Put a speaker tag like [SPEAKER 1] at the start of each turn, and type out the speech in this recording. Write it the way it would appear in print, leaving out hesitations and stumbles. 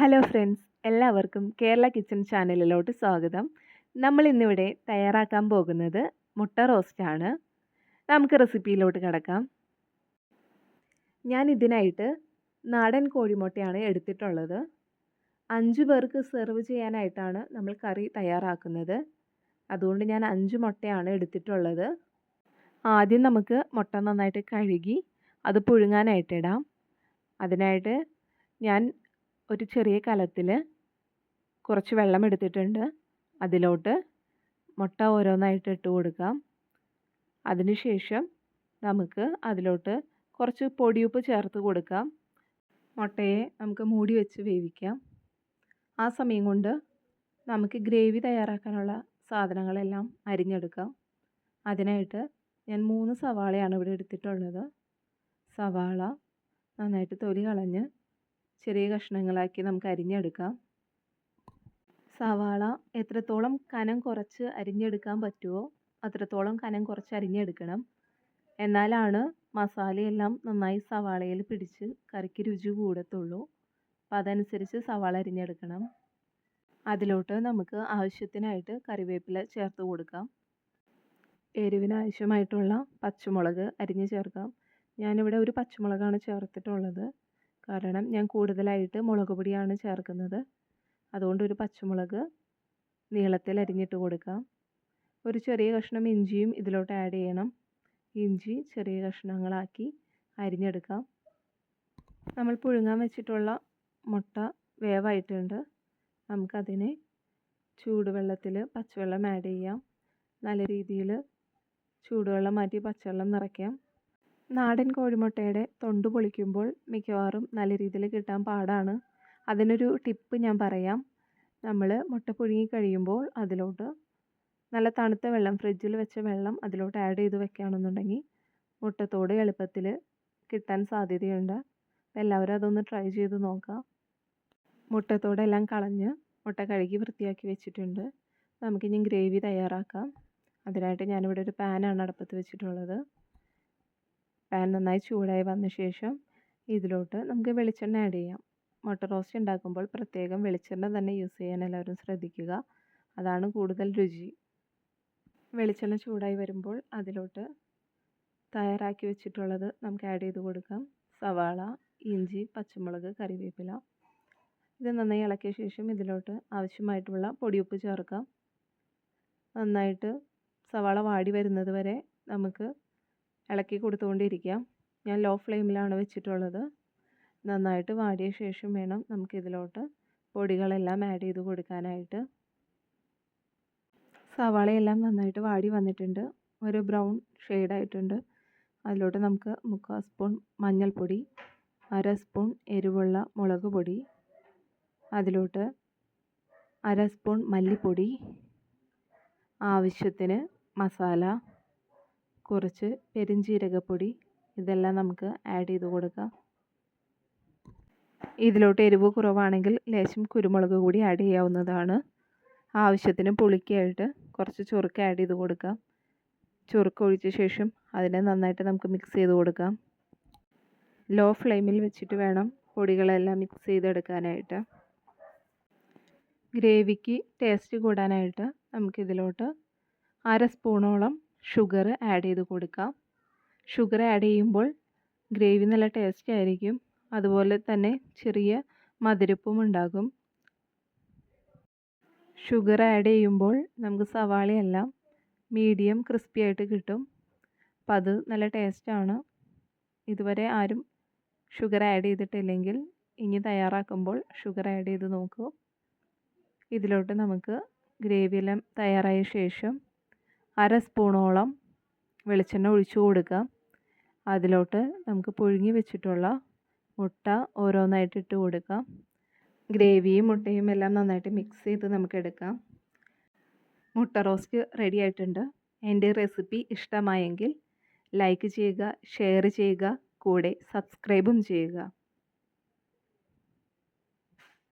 [SPEAKER 1] Hello friends, എല്ലാവർക്കും Kerala kitchen ചാനലിലോട്ട് സ്വാഗതം. നമ്മൾ ഇന്നിവിടെ തയ്യാറാക്കാൻ പോകുന്നത് മുട്ട റോസ്റ്റാണ്. നമുക്ക് റെസിപ്പിയിലോട്ട് കിടക്കാം. ഞാൻ ഇതിനായിട്ട് നാടൻ കോഴിമുട്ടയാണ് എടുത്തിട്ടുള്ളത്. 5 പേർക്ക് സെർവ് ചെയ്യാനായിട്ടാണ് നമ്മൾ കറി തയ്യാറാക്കുന്നത്. അതുകൊണ്ട് ഞാൻ 5 മുട്ടയാണ് എടുത്തിട്ടുള്ളത്. ആദ്യം നമുക്ക് മുട്ട നന്നായിട്ട് കഴുകി അത് പുഴുങ്ങാനായിട്ടിടാം. അതിനായിട്ട് ഞാൻ ഒരു ചെറിയ കലത്തിൽ കുറച്ച് വെള്ളം എടുത്തിട്ടുണ്ട്. അതിലോട്ട് മുട്ട ഓരോന്നായിട്ട് ഇട്ട് കൊടുക്കാം. അതിനുശേഷം നമുക്ക് അതിലോട്ട് കുറച്ച് പൊടിയുപ്പ് ചേർത്ത് കൊടുക്കാം. മുട്ടയെ നമുക്ക് മൂടി വെച്ച് വേവിക്കാം. ആ സമയം കൊണ്ട് നമുക്ക് ഗ്രേവി തയ്യാറാക്കാനുള്ള സാധനങ്ങളെല്ലാം അരിഞ്ഞെടുക്കാം. അതിനായിട്ട് ഞാൻ 3 സവാളയാണ് ഇവിടെ എടുത്തിട്ടുള്ളത്. സവാള നന്നായിട്ട് തൊലി കളഞ്ഞ് ചെറിയ കഷ്ണങ്ങളാക്കി നമുക്ക് അരിഞ്ഞെടുക്കാം. സവാള എത്രത്തോളം കനം കുറച്ച് അരിഞ്ഞെടുക്കാൻ പറ്റുമോ അത്രത്തോളം കനം കുറച്ച് അരിഞ്ഞെടുക്കണം. എന്നാലാണ് മസാലയെല്ലാം നന്നായി സവാളയിൽ പിടിച്ച് കറിക്ക് രുചി കൂടത്തുള്ളൂ. അപ്പോൾ അതനുസരിച്ച് സവാള അരിഞ്ഞെടുക്കണം. അതിലോട്ട് നമുക്ക് ആവശ്യത്തിനായിട്ട് കറിവേപ്പില ചേർത്ത് കൊടുക്കാം. എരിവിന് ആവശ്യമായിട്ടുള്ള പച്ചമുളക് അരിഞ്ഞ് ചേർക്കാം. ഞാനിവിടെ ഒരു പച്ചമുളകാണ് ചേർത്തിട്ടുള്ളത്. കാരണം ഞാൻ കൂടുതലായിട്ട് മുളക് പൊടിയാണ് ചേർക്കുന്നത്. അതുകൊണ്ട് ഒരു പച്ചമുളക് നീളത്തിൽ അരിഞ്ഞിട്ട് കൊടുക്കാം. ഒരു ചെറിയ കഷ്ണം ഇഞ്ചിയും ഇതിലോട്ട് ആഡ് ചെയ്യണം. ഇഞ്ചി ചെറിയ കഷ്ണങ്ങളാക്കി അരിഞ്ഞെടുക്കാം. നമ്മൾ പുഴുങ്ങാൻ വെച്ചിട്ടുള്ള മുട്ട വേവായിട്ടുണ്ട്. നമുക്കതിനെ ചൂടുവെള്ളത്തിൽ പച്ചവെള്ളം ആഡ് ചെയ്യാം. നല്ല രീതിയിൽ ചൂടുവെള്ളം മാറ്റി പച്ചവെള്ളം നിറയ്ക്കാം. നാടൻ കോഴിമുട്ടയുടെ തൊണ്ട് പൊളിക്കുമ്പോൾ മിക്കവാറും നല്ല രീതിയിൽ കിട്ടാൻ പാടാണ്. അതിനൊരു ടിപ്പ് ഞാൻ പറയാം. നമ്മൾ മുട്ട പുഴുങ്ങി കഴിയുമ്പോൾ അതിലോട്ട് നല്ല തണുത്ത വെള്ളം, ഫ്രിഡ്ജിൽ വെച്ച വെള്ളം അതിലോട്ട് ആഡ് ചെയ്ത് വെക്കുകയാണെന്നുണ്ടെങ്കിൽ മുട്ടത്തോട് എളുപ്പത്തിൽ കിട്ടാൻ സാധ്യതയുണ്ട്. അപ്പോൾ എല്ലാവരും അതൊന്ന് ട്രൈ ചെയ്ത് നോക്കാം. മുട്ടത്തോടെല്ലാം കളഞ്ഞ് മുട്ട കഴുകി വൃത്തിയാക്കി വെച്ചിട്ടുണ്ട്. നമുക്കിനി ഗ്രേവി തയ്യാറാക്കാം. അതിനായിട്ട് ഞാനിവിടെ ഒരു പാനാണ് അടുപ്പത്ത് വെച്ചിട്ടുള്ളത്. പാൻ നന്നായി ചൂടായി വന്ന ശേഷം ഇതിലോട്ട് നമുക്ക് വെളിച്ചെണ്ണ ആഡ് ചെയ്യാം. മുട്ട റോസ്റ്റ് ഉണ്ടാക്കുമ്പോൾ പ്രത്യേകം വെളിച്ചെണ്ണ തന്നെ യൂസ് ചെയ്യാൻ എല്ലാവരും ശ്രദ്ധിക്കുക. അതാണ് കൂടുതൽ രുചി. വെളിച്ചെണ്ണ ചൂടായി വരുമ്പോൾ അതിലോട്ട് തയ്യാറാക്കി വെച്ചിട്ടുള്ളത് നമുക്ക് ആഡ് ചെയ്ത് കൊടുക്കാം. സവാള, ഇഞ്ചി, പച്ചമുളക്, കറിവേപ്പില. ഇത് നന്നായി ഇളക്കിയ ശേഷം ഇതിലോട്ട് ആവശ്യമായിട്ടുള്ള പൊടിയുപ്പ് ചേർക്കാം. നന്നായിട്ട് സവാള വാടി വരുന്നത് വരെ നമുക്ക് ഇളക്കി കൊടുത്തുകൊണ്ടിരിക്കാം. ഞാൻ ലോ ഫ്ലെയിമിലാണ് വെച്ചിട്ടുള്ളത്. നന്നായിട്ട് വാടിയ ശേഷം വേണം നമുക്കിതിലോട്ട് പൊടികളെല്ലാം ആഡ് ചെയ്ത് കൊടുക്കാനായിട്ട്. സവാളയെല്ലാം നന്നായിട്ട് വാടി വന്നിട്ടുണ്ട്. ഒരു ബ്രൗൺ ഷെയ്ഡായിട്ടുണ്ട്. അതിലോട്ട് നമുക്ക് 3/4 സ്പൂൺ മഞ്ഞൾപ്പൊടി, 1/2 സ്പൂൺ എരിവുള്ള മുളക് പൊടി, അതിലോട്ട് 1/2 സ്പൂൺ മല്ലിപ്പൊടി, ആവശ്യത്തിന് മസാല, കുറച്ച് പെരുംജീരകപ്പൊടി, ഇതെല്ലാം നമുക്ക് ആഡ് ചെയ്ത് കൊടുക്കാം. ഇതിലോട്ട് എരിവ് കുറവാണെങ്കിൽ ലേശം കുരുമുളക് കൂടി ആഡ് ചെയ്യാവുന്നതാണ്. ആവശ്യത്തിന് പുളിക്കായിട്ട് കുറച്ച് ചുറുക്ക് ആഡ് ചെയ്ത് കൊടുക്കാം. ചുറുക്ക് ഒഴിച്ച ശേഷം അതിനെ നന്നായിട്ട് നമുക്ക് മിക്സ് ചെയ്ത് കൊടുക്കാം. ലോ ഫ്ലെയിമിൽ വെച്ചിട്ട് വേണം പൊടികളെല്ലാം മിക്സ് ചെയ്തെടുക്കാനായിട്ട്. ഗ്രേവിക്ക് ടേസ്റ്റ് കൂടാനായിട്ട് നമുക്കിതിലോട്ട് 1/2 സ്പൂണോളം ഷുഗർ ആഡ് ചെയ്ത് കൊടുക്കാം. ഷുഗർ ആഡ് ചെയ്യുമ്പോൾ ഗ്രേവി നല്ല ടേസ്റ്റ് ആയിരിക്കും. അതുപോലെ തന്നെ ചെറിയ മധുരപ്പും ഉണ്ടാകും. ഷുഗർ ആഡ് ചെയ്യുമ്പോൾ നമുക്ക് സവാളയെല്ലാം മീഡിയം ക്രിസ്പി ആയിട്ട് കിട്ടും. അപ്പം അത് നല്ല ടേസ്റ്റാണ്. ഇതുവരെ ആരും ഷുഗർ ആഡ് ചെയ്തിട്ടില്ലെങ്കിൽ ഇനി തയ്യാറാക്കുമ്പോൾ ഷുഗർ ആഡ് ചെയ്ത് നോക്കൂ. ഇതിലോട്ട് നമുക്ക് ഗ്രേവിയെല്ലാം തയ്യാറായ ശേഷം 1/2 സ്പൂണോളം വെളിച്ചെണ്ണ ഒഴിച്ചു കൊടുക്കാം. അതിലോട്ട് നമുക്ക് പുഴുങ്ങി വെച്ചിട്ടുള്ള മുട്ട ഓരോന്നായിട്ട് ഇട്ട് കൊടുക്കാം. ഗ്രേവിയും മുട്ടയും എല്ലാം നന്നായിട്ട് മിക്സ് ചെയ്ത് നമുക്ക് എടുക്കാം. മുട്ട റോസ്റ്റ് റെഡി ആയിട്ടുണ്ട്. എൻ്റെ റെസിപ്പി ഇഷ്ടമായെങ്കിൽ ലൈക്ക് ചെയ്യുക, ഷെയർ ചെയ്യുക, കൂടെ സബ്സ്ക്രൈബും ചെയ്യുക.